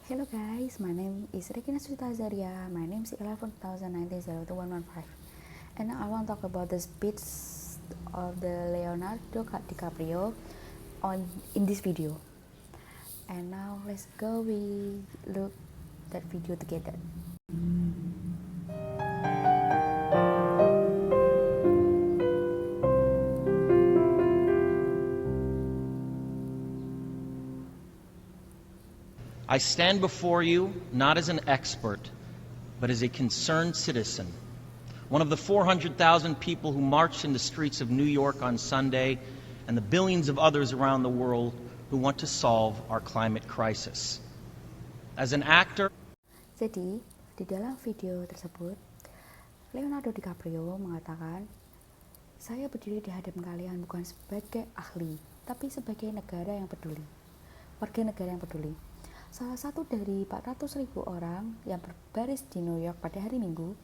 Hello guys, my name is Regina Srita Azaria. My name is 11/2019-02-115. And now I want to talk about the speech of the Leonardo DiCaprio in this video. And now let's go, we look that video together. I stand before you not as an expert, but as a concerned citizen, one of the 400,000 people who marched in the streets of New York on Sunday, and the billions of others around the world who want to solve our climate crisis. As an actor, Jadi, di dalam video tersebut, Leonardo DiCaprio mengatakan, saya berdiri di hadapan kalian bukan sebagai ahli, tapi sebagai warga negara yang peduli. Salah satu dari 400.000 orang yang berbaris di New York pada hari Minggu,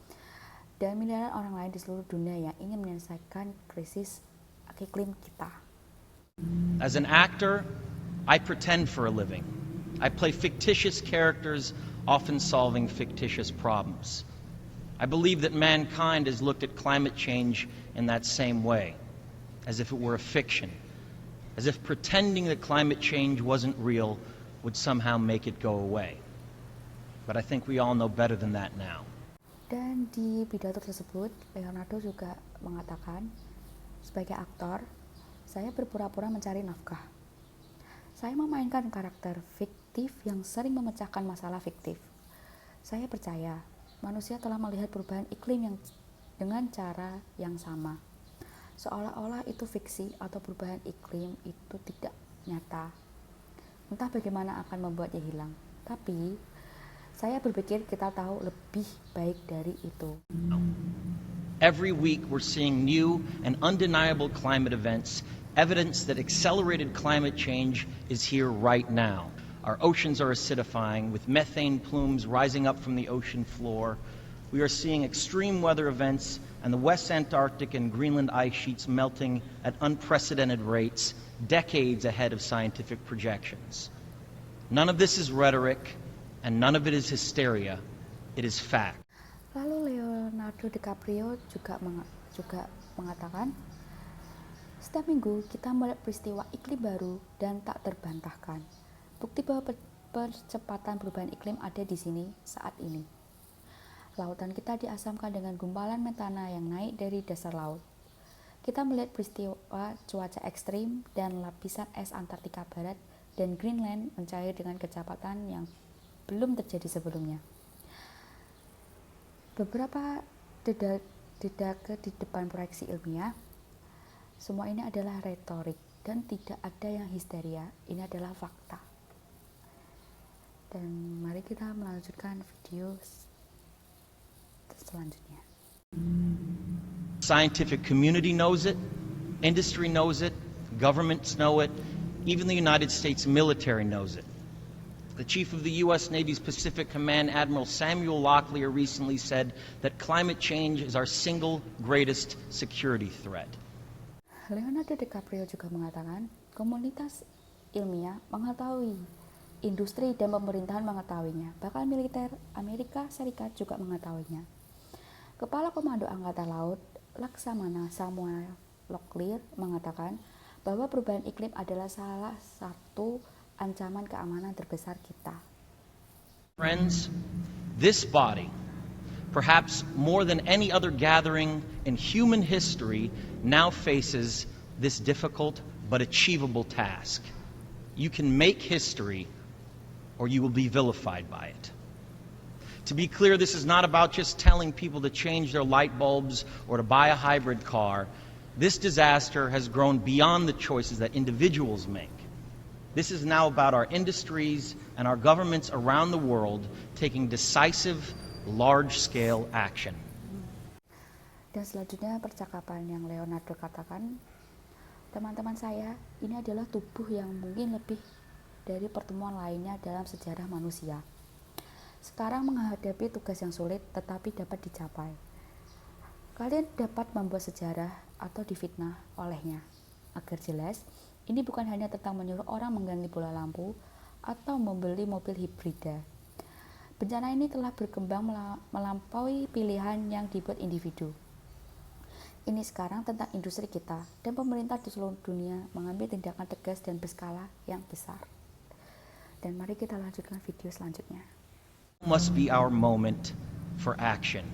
dan miliaran orang lain di seluruh dunia yang ingin menyelesaikan krisis iklim kita. As an actor, I pretend for a living. I play fictitious characters, often solving fictitious problems. I believe that mankind has looked at climate change in that same way, as if it were a fiction, as if pretending that climate change wasn't real would somehow make it go away. But I think we all know better than that now. Dan di pidato tersebut, Leonardo juga mengatakan, sebagai aktor, saya berpura-pura mencari nafkah. Saya memainkan karakter fiktif yang sering memecahkan masalah fiktif. Saya percaya manusia telah melihat perubahan iklim yang dengan cara yang sama. Seolah-olah itu fiksi atau perubahan iklim itu tidak nyata. Entah bagaimana akan membuatnya hilang. Tapi saya berpikir kita tahu lebih baik dari itu. Every week we're seeing new and undeniable climate events, evidence that accelerated climate change is here right now. Our oceans are acidifying with methane plumes rising up from the ocean floor. We are seeing extreme weather events and the West Antarctic and Greenland ice sheets melting at unprecedented rates, decades ahead of scientific projections. None of this is rhetoric, and none of it is hysteria. It is fact. Lalu Leonardo DiCaprio juga mengatakan, setiap minggu kita melihat peristiwa iklim baru dan tak terbantahkan. Bukti bahwa percepatan perubahan iklim ada di sini saat ini. Lautan kita diasamkan dengan gumpalan metana yang naik dari dasar laut. Kita melihat peristiwa cuaca ekstrim dan lapisan es Antartika Barat dan Greenland mencair dengan kecepatan yang belum terjadi sebelumnya. Beberapa detik di depan proyeksi ilmiah, semua ini adalah retorik dan tidak ada yang histeria. Ini adalah fakta. Dan mari kita melanjutkan video selanjutnya. Scientific community knows it, industry knows it, governments know it, even the United States military knows it. The chief of the U.S. Navy's Pacific Command, Admiral Samuel Locklear, recently said that climate change is our single greatest security threat. Leonardo DiCaprio juga mengatakan, komunitas ilmiah mengetahui, industri dan pemerintahan mengetahuinya, bahkan militer Amerika Serikat juga mengetahuinya. Kepala Komando Angkatan Laut Laksamana Samuel Locklear mengatakan bahwa perubahan iklim adalah salah satu ancaman keamanan terbesar kita. Friends, this body, perhaps more than any other gathering in human history, now faces this difficult but achievable task. You can make history, or you will be vilified by it. To be clear, this is not about just telling people to change their light bulbs or to buy a hybrid car. This disaster has grown beyond the choices that individuals make. This is now about our industries and our governments around the world taking decisive, large-scale action. Dan selanjutnya percakapan yang Leonardo katakan, teman-teman saya, ini adalah tubuh yang mungkin lebih dari pertemuan lainnya dalam sejarah manusia. Sekarang menghadapi tugas yang sulit tetapi dapat dicapai. Kalian dapat membuat sejarah atau difitnah olehnya. Agar jelas, ini bukan hanya tentang menyuruh orang mengganti bola lampu atau membeli mobil hibrida. Bencana ini telah berkembang melampaui pilihan yang dibuat individu. Ini sekarang tentang industri kita, dan pemerintah di seluruh dunia mengambil tindakan tegas dan berskala yang besar. Dan mari kita lanjutkan video selanjutnya. Must be our moment for action.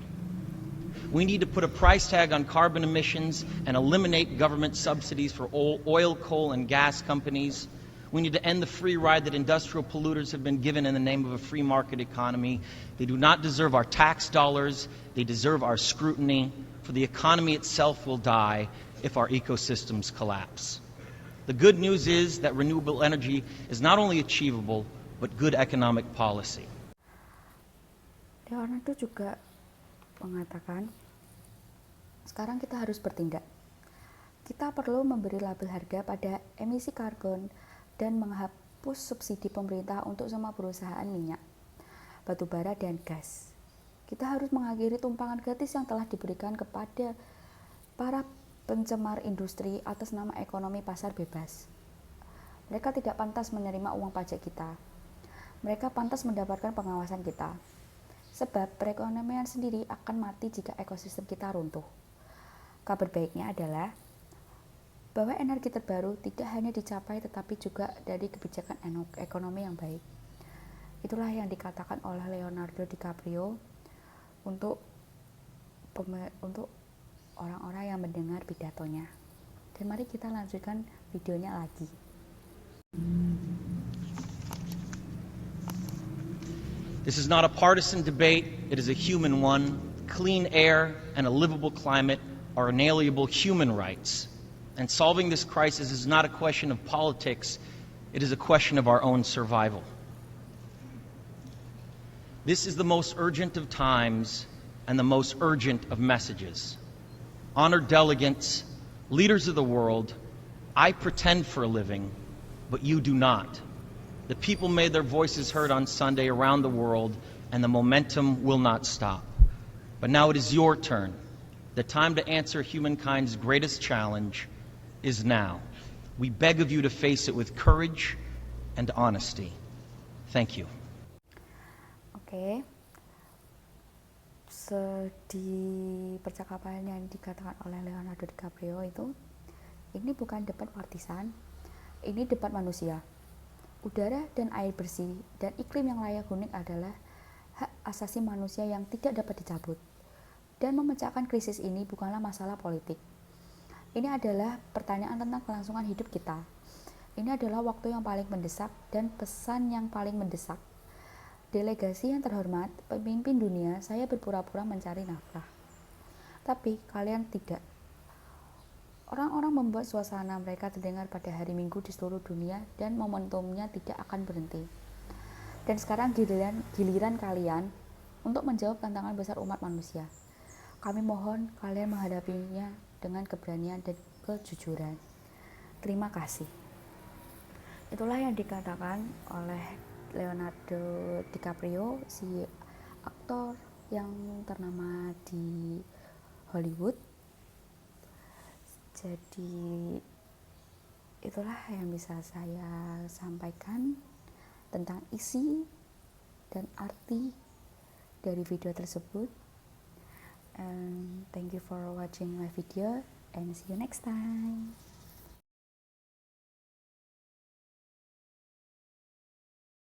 We need to put a price tag on carbon emissions and eliminate government subsidies for oil, coal, and gas companies. We need to end the free ride that industrial polluters have been given in the name of a free market economy. They do not deserve our tax dollars. They deserve our scrutiny, for the economy itself will die if our ecosystems collapse. The good news is that renewable energy is not only achievable, but good economic policy. Leonardo juga mengatakan, sekarang kita harus bertindak. Kita perlu memberi label harga pada emisi karbon dan menghapus subsidi pemerintah untuk semua perusahaan minyak, batu bara, dan gas. Kita harus mengakhiri tumpangan gratis yang telah diberikan kepada para pencemar industri atas nama ekonomi pasar bebas. Mereka tidak pantas menerima uang pajak kita. Mereka pantas mendapatkan pengawasan kita. Sebab perekonomian sendiri akan mati jika ekosistem kita runtuh. Kabar baiknya adalah bahwa energi terbaru tidak hanya dicapai tetapi juga dari kebijakan ekonomi yang baik. Itulah yang dikatakan oleh Leonardo DiCaprio untuk orang-orang yang mendengar pidatonya. Dan mari kita lanjutkan videonya lagi. This is not a partisan debate, it is a human one. Clean air and a livable climate are inalienable human rights. And solving this crisis is not a question of politics, it is a question of our own survival. This is the most urgent of times and the most urgent of messages. Honored delegates, leaders of the world, I pretend for a living, but you do not. The people made their voices heard on Sunday around the world, and the momentum will not stop. But now it is your turn. The time to answer humankind's greatest challenge is now. We beg of you to face it with courage and honesty. Thank you. Oke. Di percakapan yang dikatakan oleh Leonardo DiCaprio itu, ini bukan debat partisan, ini debat manusia. Udara dan air bersih dan iklim yang layak huni adalah hak asasi manusia yang tidak dapat dicabut. Dan memecahkan krisis ini bukanlah masalah politik. Ini adalah pertanyaan tentang kelangsungan hidup kita. Ini adalah waktu yang paling mendesak dan pesan yang paling mendesak. Delegasi yang terhormat, pemimpin dunia, saya berpura-pura mencari nafkah. Tapi kalian tidak. Orang-orang membuat suasana mereka terdengar pada hari Minggu di seluruh dunia dan momentumnya tidak akan berhenti. Dan sekarang giliran kalian untuk menjawab tantangan besar umat manusia. Kami mohon kalian menghadapinya dengan keberanian dan kejujuran. Terima kasih. Itulah yang dikatakan oleh Leonardo DiCaprio, si aktor yang ternama di Hollywood. Jadi itulah yang bisa saya sampaikan tentang isi dan arti dari video tersebut. And thank you for watching my video and see you next time.